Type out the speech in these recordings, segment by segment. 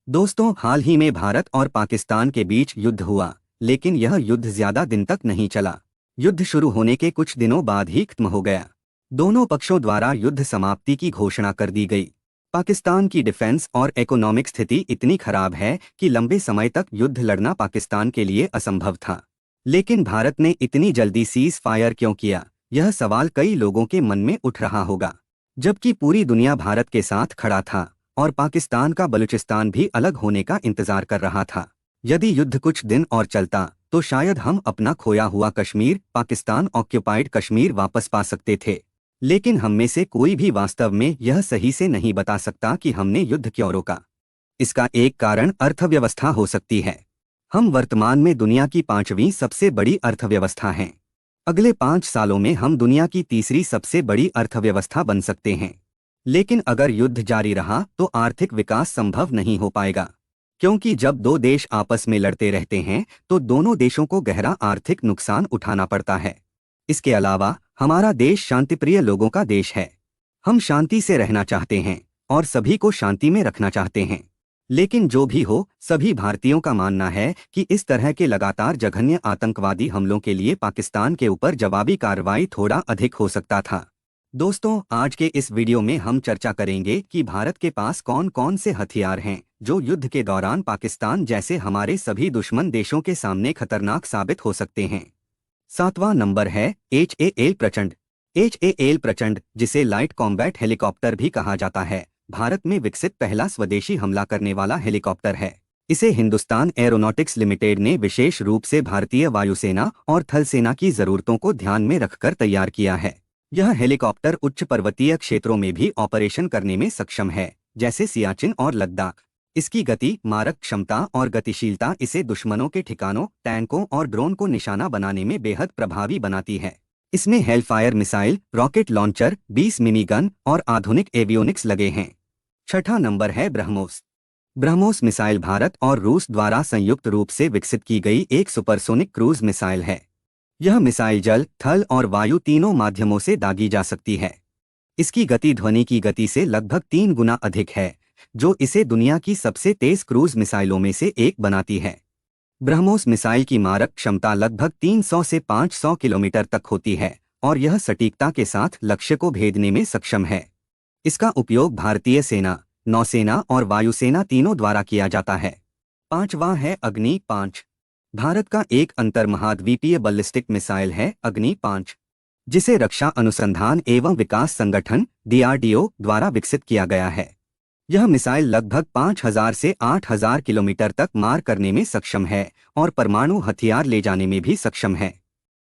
दोस्तों, हाल ही में भारत और पाकिस्तान के बीच युद्ध हुआ, लेकिन यह युद्ध ज्यादा दिन तक नहीं चला। युद्ध शुरू होने के कुछ दिनों बाद ही खत्म हो गया। दोनों पक्षों द्वारा युद्ध समाप्ति की घोषणा कर दी गई। पाकिस्तान की डिफेंस और इकोनॉमिक स्थिति इतनी खराब है कि लंबे समय तक युद्ध लड़ना पाकिस्तान के लिए असंभव था। लेकिन भारत ने इतनी जल्दी सीज फायर क्यों किया, यह सवाल कई लोगों के मन में उठ रहा होगा। जबकि पूरी दुनिया भारत के साथ खड़ा था और पाकिस्तान का बलूचिस्तान भी अलग होने का इंतजार कर रहा था। यदि युद्ध कुछ दिन और चलता तो शायद हम अपना खोया हुआ कश्मीर, पाकिस्तान ऑक्यूपाइड कश्मीर वापस पा सकते थे। लेकिन हम में से कोई भी वास्तव में यह सही से नहीं बता सकता कि हमने युद्ध क्यों रोका। इसका एक कारण अर्थव्यवस्था हो सकती है। हम वर्तमान में दुनिया की 5वीं सबसे बड़ी अर्थव्यवस्था हैं। अगले 5 सालों में हम दुनिया की तीसरी सबसे बड़ी अर्थव्यवस्था बन सकते हैं। लेकिन अगर युद्ध जारी रहा तो आर्थिक विकास संभव नहीं हो पाएगा, क्योंकि जब दो देश आपस में लड़ते रहते हैं तो दोनों देशों को गहरा आर्थिक नुकसान उठाना पड़ता है। इसके अलावा हमारा देश शांतिप्रिय लोगों का देश है। हम शांति से रहना चाहते हैं और सभी को शांति में रखना चाहते हैं। लेकिन जो भी हो, सभी भारतीयों का मानना है कि इस तरह के लगातार जघन्य आतंकवादी हमलों के लिए पाकिस्तान के ऊपर जवाबी कार्रवाई थोड़ा अधिक हो सकता था। दोस्तों, आज के इस वीडियो में हम चर्चा करेंगे कि भारत के पास कौन कौन से हथियार हैं जो युद्ध के दौरान पाकिस्तान जैसे हमारे सभी दुश्मन देशों के सामने खतरनाक साबित हो सकते हैं। 7वां नंबर है HAL प्रचंड। HAL प्रचंड, जिसे लाइट कॉम्बैट हेलीकॉप्टर भी कहा जाता है, भारत में विकसित पहला स्वदेशी हमला करने वाला हेलीकॉप्टर है। इसे हिंदुस्तान एरोनॉटिक्स लिमिटेड ने विशेष रूप से भारतीय वायुसेना और थल सेना की जरूरतों को ध्यान में रखकर तैयार किया है। यह हेलीकॉप्टर उच्च पर्वतीय क्षेत्रों में भी ऑपरेशन करने में सक्षम है, जैसे सियाचिन और लद्दाख। इसकी गति, मारक क्षमता और गतिशीलता इसे दुश्मनों के ठिकानों, टैंकों और ड्रोन को निशाना बनाने में बेहद प्रभावी बनाती है। इसमें Hellfire missile, rocket launcher, 20 mini gun और आधुनिक एवियोनिक्स लगे हैं। 6वां नंबर है ब्रह्मोस। ब्रह्मोस मिसाइल भारत और रूस द्वारा संयुक्त रूप से विकसित की गई एक सुपरसोनिक क्रूज मिसाइल है। यह मिसाइल जल, थल और वायु तीनों माध्यमों से दागी जा सकती है। इसकी गति ध्वनि की गति से लगभग 3 गुना अधिक है, जो इसे दुनिया की सबसे तेज क्रूज मिसाइलों में से एक बनाती है। ब्रह्मोस मिसाइल की मारक क्षमता लगभग 300 से 500 किलोमीटर तक होती है और यह सटीकता के साथ लक्ष्य को भेदने में सक्षम है। इसका उपयोग भारतीय सेना, नौसेना और वायुसेना तीनों द्वारा किया जाता है। 5वां है अग्नि 5। भारत का एक अंतर्महाद्वीपीय बैलिस्टिक मिसाइल है अग्नि 5, जिसे रक्षा अनुसंधान एवं विकास संगठन DRDO द्वारा विकसित किया गया है। यह मिसाइल लगभग 5000 से 8000 किलोमीटर तक मार करने में सक्षम है और परमाणु हथियार ले जाने में भी सक्षम है।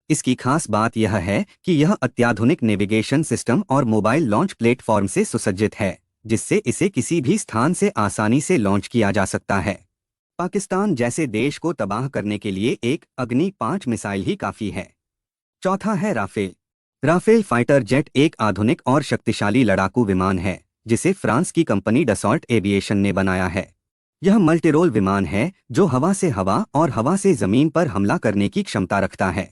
इसकी खास बात यह है कि यह अत्याधुनिक नेविगेशन सिस्टम और मोबाइल लॉन्च प्लेटफॉर्म से सुसज्जित है, जिससे इसे किसी भी स्थान से आसानी से लॉन्च किया जा सकता है। पाकिस्तान जैसे देश को तबाह करने के लिए एक अग्नि 5 मिसाइल ही काफी है। 4था है राफेल। राफेल फाइटर जेट एक आधुनिक और शक्तिशाली लड़ाकू विमान है, जिसे फ्रांस की कंपनी डसॉल्ट एविएशन ने बनाया है। यह मल्टीरोल विमान है जो हवा से हवा और हवा से जमीन पर हमला करने की क्षमता रखता है।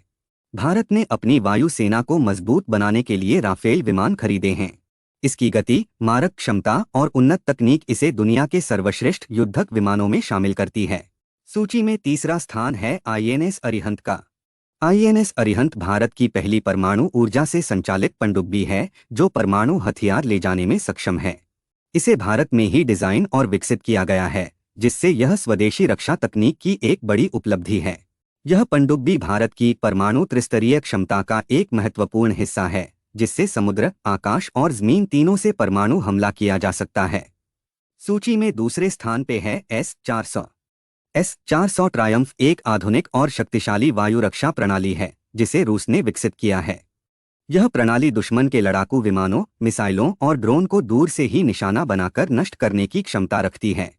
भारत ने अपनी वायु सेना को मजबूत बनाने के लिए राफेल विमान खरीदे हैं। इसकी गति, मारक क्षमता और उन्नत तकनीक इसे दुनिया के सर्वश्रेष्ठ युद्धक विमानों में शामिल करती है। सूची में तीसरा स्थान है INS अरिहंत का। INS अरिहंत भारत की पहली परमाणु ऊर्जा से संचालित पनडुब्बी है जो परमाणु हथियार ले जाने में सक्षम है। इसे भारत में ही डिजाइन और विकसित किया गया है, जिससे यह स्वदेशी रक्षा तकनीक की एक बड़ी उपलब्धि है। यह पनडुब्बी भारत की परमाणु त्रिस्तरीय क्षमता का एक महत्वपूर्ण हिस्सा है, जिससे समुद्र, आकाश और जमीन तीनों से परमाणु हमला किया जा सकता है। सूची में दूसरे स्थान पे है S-400। S-400 ट्रायम्फ एक आधुनिक और शक्तिशाली वायु रक्षा प्रणाली है, जिसे रूस ने विकसित किया है। यह प्रणाली दुश्मन के लड़ाकू विमानों, मिसाइलों और ड्रोन को दूर से ही निशाना बनाकर नष्ट करने की क्षमता रखती है।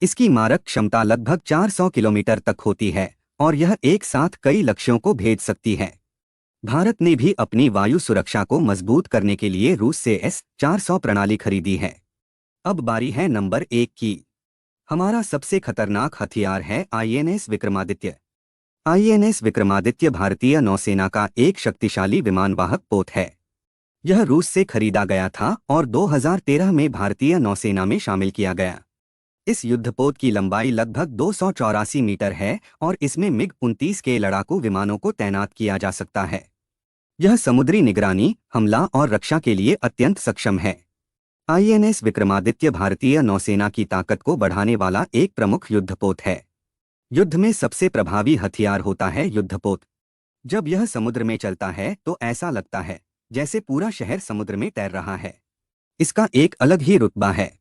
इसकी मारक क्षमता लगभग 400 किलोमीटर तक होती है और यह एक साथ कई लक्ष्यों को भेद सकती है। भारत ने भी अपनी वायु सुरक्षा को मजबूत करने के लिए रूस से S-400 प्रणाली खरीदी है। अब बारी है नंबर 1 की। हमारा सबसे खतरनाक हथियार है INS विक्रमादित्य। INS विक्रमादित्य भारतीय नौसेना का एक शक्तिशाली विमानवाहक पोत है। यह रूस से खरीदा गया था और 2013 में भारतीय नौसेना में शामिल किया गया। इस युद्धपोत की लंबाई लगभग 284 मीटर है और इसमें मिग-29 के लड़ाकू विमानों को तैनात किया जा सकता है। यह समुद्री निगरानी, हमला और रक्षा के लिए अत्यंत सक्षम है। आईएनएस विक्रमादित्य भारतीय नौसेना की ताकत को बढ़ाने वाला एक प्रमुख युद्धपोत है। युद्ध में सबसे प्रभावी हथियार होता है युद्धपोत। जब यह समुद्र में चलता है तो ऐसा लगता है जैसे पूरा शहर समुद्र में तैर रहा है। इसका एक अलग ही रुतबा है।